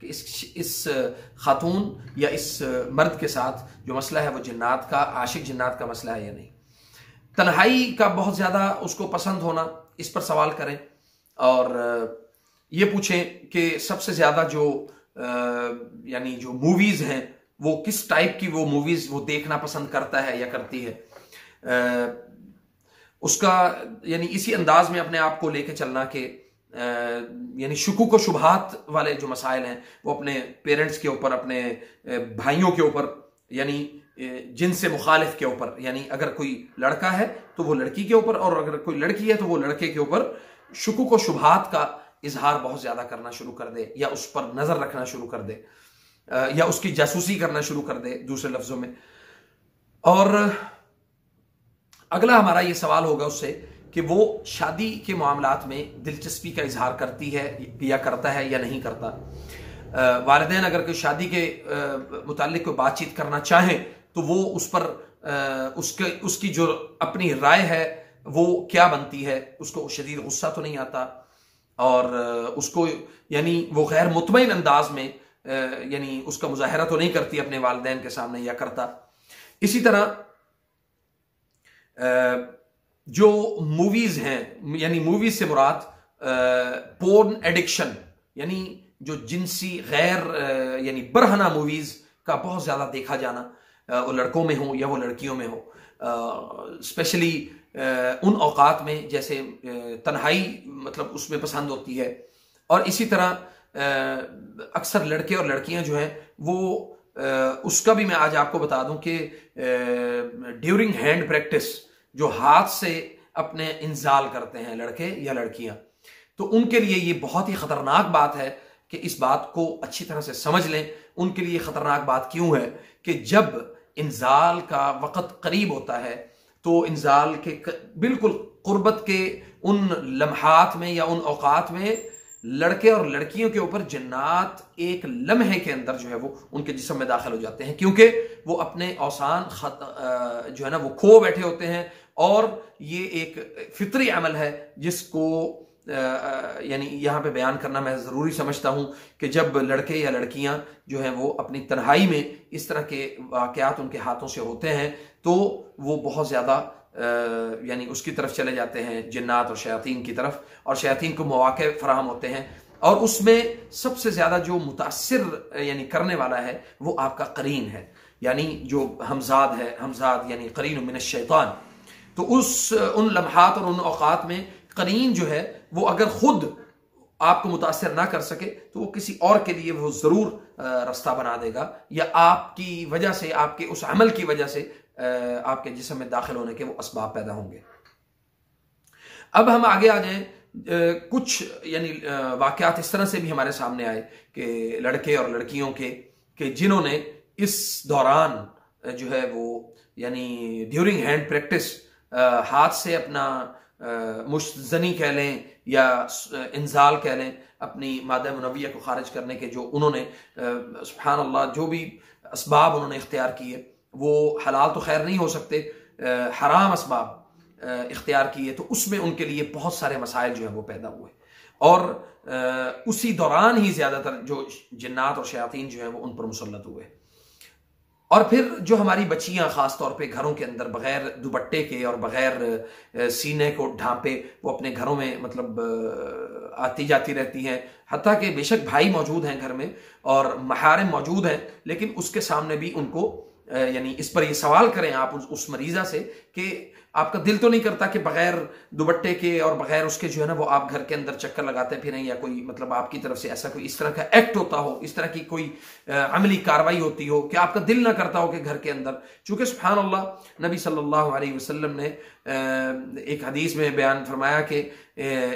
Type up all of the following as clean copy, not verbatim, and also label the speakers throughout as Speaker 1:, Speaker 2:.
Speaker 1: کہ اس خاتون یا اس مرد کے ساتھ جو مسئلہ ہے وہ جنات کا، عاشق جنات کا مسئلہ ہے یا نہیں۔ تنہائی کا بہت زیادہ اس کو پسند ہونا، اس پر سوال کریں اور یہ پوچھیں کہ سب سے زیادہ جو یعنی جو موویز ہیں وہ کس ٹائپ کی وہ موویز وہ دیکھنا پسند کرتا ہے یا کرتی ہے، اس کا یعنی اسی انداز میں اپنے آپ کو لے کے چلنا کہ یعنی شکوک و شبہات والے جو مسائل ہیں وہ اپنے پیرنٹس کے اوپر، اپنے بھائیوں کے اوپر، یعنی جن سے مخالف کے اوپر، یعنی اگر کوئی لڑکا ہے تو وہ لڑکی کے اوپر، اور اگر کوئی لڑکی ہے تو وہ لڑکے کے اوپر شکوک و شبہات کا اظہار بہت زیادہ کرنا شروع کر دے، یا اس پر نظر رکھنا شروع کر دے، یا اس کی جاسوسی کرنا شروع کر دے دوسرے لفظوں میں۔ اور اگلا ہمارا یہ سوال ہوگا اس سے کہ وہ شادی کے معاملات میں دلچسپی کا اظہار کرتی ہے یا کرتا ہے یا نہیں کرتا۔ والدین اگر کوئی شادی کے متعلق کوئی بات چیت کرنا چاہیں تو وہ اس پر اس کی جو اپنی رائے ہے وہ کیا بنتی ہے، اس کو شدید غصہ تو نہیں آتا، اور اس کو یعنی وہ غیر مطمئن انداز میں یعنی اس کا مظاہرہ تو نہیں کرتی اپنے والدین کے سامنے یا کرتا۔ اسی طرح جو موویز ہیں، یعنی موویز سے مراد پورن ایڈکشن، یعنی جو جنسی غیر یعنی برہنہ موویز کا بہت زیادہ دیکھا جانا، وہ لڑکوں میں ہو یا وہ لڑکیوں میں ہو، اسپیشلی ان اوقات میں جیسے تنہائی مطلب اس میں پسند ہوتی ہے۔ اور اسی طرح اکثر لڑکے اور لڑکیاں جو ہیں وہ اس کا بھی میں آج آپ کو بتا دوں کہ ڈیورنگ ہینڈ پریکٹس، جو ہاتھ سے اپنے انزال کرتے ہیں لڑکے یا لڑکیاں، تو ان کے لیے یہ بہت ہی خطرناک بات ہے کہ اس بات کو اچھی طرح سے سمجھ لیں۔ ان کے لیے خطرناک بات کیوں ہے کہ جب انزال کا وقت قریب ہوتا ہے تو انزال کے بالکل قربت کے ان لمحات میں یا ان اوقات میں لڑکے اور لڑکیوں کے اوپر جنات ایک لمحے کے اندر جو ہے وہ ان کے جسم میں داخل ہو جاتے ہیں، کیونکہ وہ اپنے اوسان جو ہے نا وہ کھو بیٹھے ہوتے ہیں، اور یہ ایک فطری عمل ہے جس کو یعنی یہاں پہ بیان کرنا میں ضروری سمجھتا ہوں کہ جب لڑکے یا لڑکیاں جو ہیں وہ اپنی تنہائی میں اس طرح کے واقعات ان کے ہاتھوں سے ہوتے ہیں تو وہ بہت زیادہ یعنی اس کی طرف چلے جاتے ہیں، جنات اور شیاطین کی طرف، اور شیاطین کو مواقع فراہم ہوتے ہیں، اور اس میں سب سے زیادہ جو متاثر یعنی کرنے والا ہے وہ آپ کا قرین ہے، یعنی جو ہمزاد ہے، ہمزاد یعنی قرین من الشیطان۔ تو ان لمحات اور ان اوقات میں قرین جو ہے وہ اگر خود آپ کو متاثر نہ کر سکے تو وہ کسی اور کے لیے وہ ضرور رستہ بنا دے گا، یا آپ کی وجہ سے، آپ کے اس عمل کی وجہ سے آپ کے جسم میں داخل ہونے کے وہ اسباب پیدا ہوں گے۔ اب ہم آگے آ جائیں، کچھ یعنی واقعات اس طرح سے بھی ہمارے سامنے آئے کہ لڑکے اور لڑکیوں کے کہ جنہوں نے اس دوران جو ہے وہ یعنی ڈیورنگ ہینڈ پریکٹس ہاتھ سے اپنا مشتزنی کہہ لیں یا انزال کہہ لیں، اپنی مادہ منویہ کو خارج کرنے کے جو انہوں نے سبحان اللہ جو بھی اسباب انہوں نے اختیار کیے، وہ حلال تو خیر نہیں ہو سکتے، حرام اسباب اختیار کیے، تو اس میں ان کے لیے بہت سارے مسائل جو ہیں وہ پیدا ہوئے، اور اسی دوران ہی زیادہ تر جو جنات اور شیاطین جو ہیں وہ ان پر مسلط ہوئے۔ اور پھر جو ہماری بچیاں خاص طور پہ گھروں کے اندر بغیر دوپٹے کے اور بغیر سینے کو ڈھانپے وہ اپنے گھروں میں مطلب آتی جاتی رہتی ہیں، حتیٰ کہ بے شک بھائی موجود ہیں گھر میں اور محارم موجود ہیں، لیکن اس کے سامنے بھی ان کو یعنی اس پر یہ سوال کریں آپ اس مریضہ سے کہ آپ کا دل تو نہیں کرتا کہ بغیر دوپٹے کے اور بغیر اس کے جو ہے نا وہ آپ گھر کے اندر چکر لگاتے پھریں، یا کوئی مطلب آپ کی طرف سے ایسا کوئی اس طرح کا ایکٹ ہوتا ہو، اس طرح کی کوئی عملی کاروائی ہوتی ہو کہ آپ کا دل نہ کرتا ہو کہ گھر کے اندر، چونکہ سبحان اللہ نبی صلی اللہ علیہ وسلم نے ایک حدیث میں بیان فرمایا کہ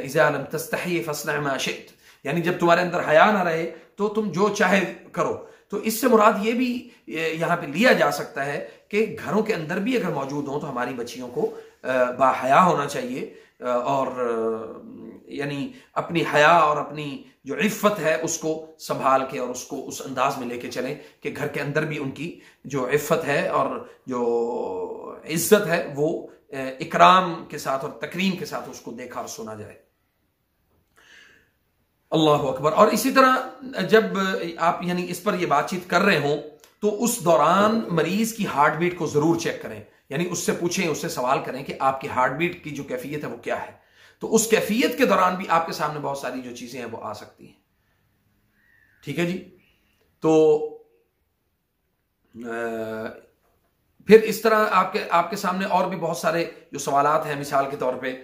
Speaker 1: اذا لم تستحی فاصنع ما شئت، یعنی جب تمہارے اندر حیا نہ رہے تو تم جو چاہے کرو۔ تو اس سے مراد یہ بھی یہاں پہ لیا جا سکتا ہے کہ گھروں کے اندر بھی اگر موجود ہوں تو ہماری بچیوں کو باحیا ہونا چاہیے، اور یعنی اپنی حیا اور اپنی جو عفت ہے اس کو سنبھال کے اور اس کو اس انداز میں لے کے چلیں کہ گھر کے اندر بھی ان کی جو عفت ہے اور جو عزت ہے وہ اکرام کے ساتھ اور تکریم کے ساتھ اس کو دیکھا اور سنا جائے۔ اللہ اکبر. اور اسی طرح جب آپ یعنی اس پر یہ بات چیت کر رہے ہوں تو اس دوران مریض کی ہارٹ بیٹ کو ضرور چیک کریں. یعنی اس سے پوچھیں، اس سے سوال کریں کہ آپ کی ہارٹ بیٹ کی جو کیفیت ہے وہ کیا ہے. تو اس کیفیت کے دوران بھی آپ کے سامنے بہت ساری جو چیزیں ہیں وہ آ سکتی ہیں. ٹھیک ہے جی. تو پھر اس طرح آپ کے سامنے اور بھی بہت سارے جو سوالات ہیں. مثال کے طور پہ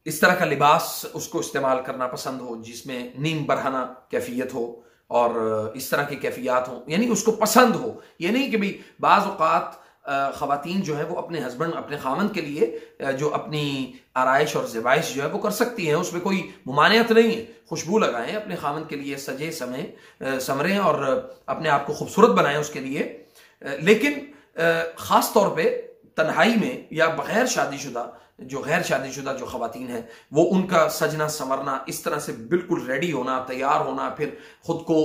Speaker 1: اس طرح کا لباس اس کو استعمال کرنا پسند ہو جس میں نیم برہنہ کیفیت ہو اور اس طرح کی کیفیات ہوں، یعنی اس کو پسند ہو. یہ نہیں کہ بھی بعض اوقات خواتین جو ہے وہ اپنے ہسبینڈ اپنے خاوند کے لیے جو اپنی آرائش اور زیبائش جو ہے وہ کر سکتی ہیں، اس میں کوئی ممانعت نہیں ہے. خوشبو لگائیں اپنے خاوند کے لیے، سجے سمریں اور اپنے آپ کو خوبصورت بنائیں اس کے لیے. لیکن خاص طور پہ تنہائی میں یا بغیر شادی شدہ جو غیر شادی شدہ جو خواتین ہیں، وہ ان کا سجنا سنورنا، اس طرح سے بالکل ریڈی ہونا، تیار ہونا، پھر خود کو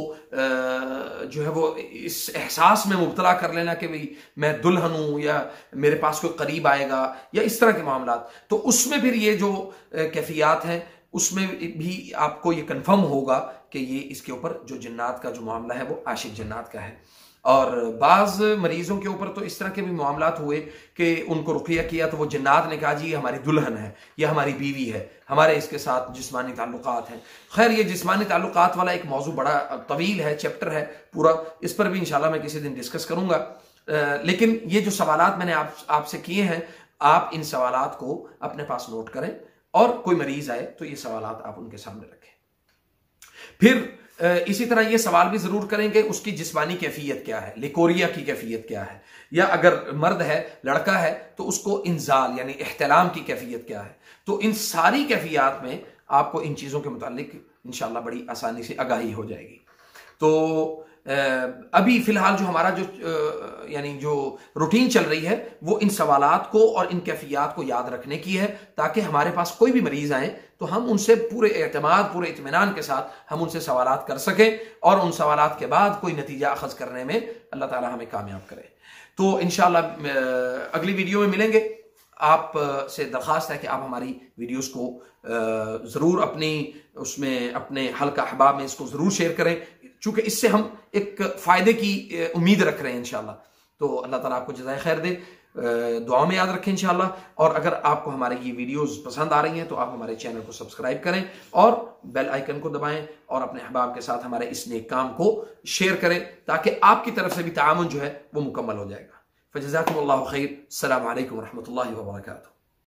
Speaker 1: جو ہے وہ اس احساس میں مبتلا کر لینا کہ بھئی میں دلہن ہوں یا میرے پاس کوئی قریب آئے گا یا اس طرح کے معاملات. تو اس میں پھر یہ جو کیفیات ہیں اس میں بھی آپ کو یہ کنفرم ہوگا کہ یہ اس کے اوپر جو جنات کا جو معاملہ ہے وہ عاشق جنات کا ہے. اور بعض مریضوں کے اوپر تو اس طرح کے بھی معاملات ہوئے کہ ان کو رقیہ کیا تو وہ جنات نے کہا جی یہ ہماری دلہن ہے، یہ ہماری بیوی ہے، ہمارے اس کے ساتھ جسمانی تعلقات ہیں. خیر یہ جسمانی تعلقات والا ایک موضوع بڑا طویل ہے، چیپٹر ہے پورا، اس پر بھی انشاءاللہ میں کسی دن ڈسکس کروں گا. لیکن یہ جو سوالات میں نے آپ سے کیے ہیں، آپ ان سوالات کو اپنے پاس نوٹ کریں اور کوئی مریض آئے تو یہ سوالات آپ ان کے سامنے رکھیں. پھر اسی طرح یہ سوال بھی ضرور کریں کہ اس کی جسمانی کیفیت کیا ہے، لیکوریا کی کیفیت کیا ہے، یا اگر مرد ہے لڑکا ہے تو اس کو انزال یعنی احتلام کی کیفیت کیا ہے. تو ان ساری کیفیات میں آپ کو ان چیزوں کے متعلق انشاءاللہ بڑی آسانی سے آگاہی ہو جائے گی. تو ابھی فی الحال جو ہمارا یعنی جو روٹین چل رہی ہے وہ ان سوالات کو اور ان کیفیات کو یاد رکھنے کی ہے، تاکہ ہمارے پاس کوئی بھی مریض آئیں تو ہم ان سے پورے اعتماد پورے اطمینان کے ساتھ ہم ان سے سوالات کر سکیں اور ان سوالات کے بعد کوئی نتیجہ اخذ کرنے میں اللہ تعالی ہمیں کامیاب کرے. تو انشاءاللہ اگلی ویڈیو میں ملیں گے. آپ سے درخواست ہے کہ آپ ہماری ویڈیوز کو ضرور اس میں اپنے حلقہ احباب میں اس کو ضرور شیئر کریں، چونکہ اس سے ہم ایک فائدے کی امید رکھ رہے ہیں انشاءاللہ. تو اللہ تعالیٰ آپ کو جزائے خیر دے. دعاؤں میں یاد رکھیں انشاءاللہ. اور اگر آپ کو ہمارے یہ ویڈیوز پسند آ رہی ہیں تو آپ ہمارے چینل کو سبسکرائب کریں اور بیل آئیکن کو دبائیں اور اپنے احباب کے ساتھ ہمارے اس نیک کام کو شیئر کریں تاکہ آپ کی طرف سے بھی تعاون جو ہے وہ مکمل ہو جائے گا. فجزاکم اللہ خیر. السلام علیکم ورحمۃ اللہ وبرکاتہ.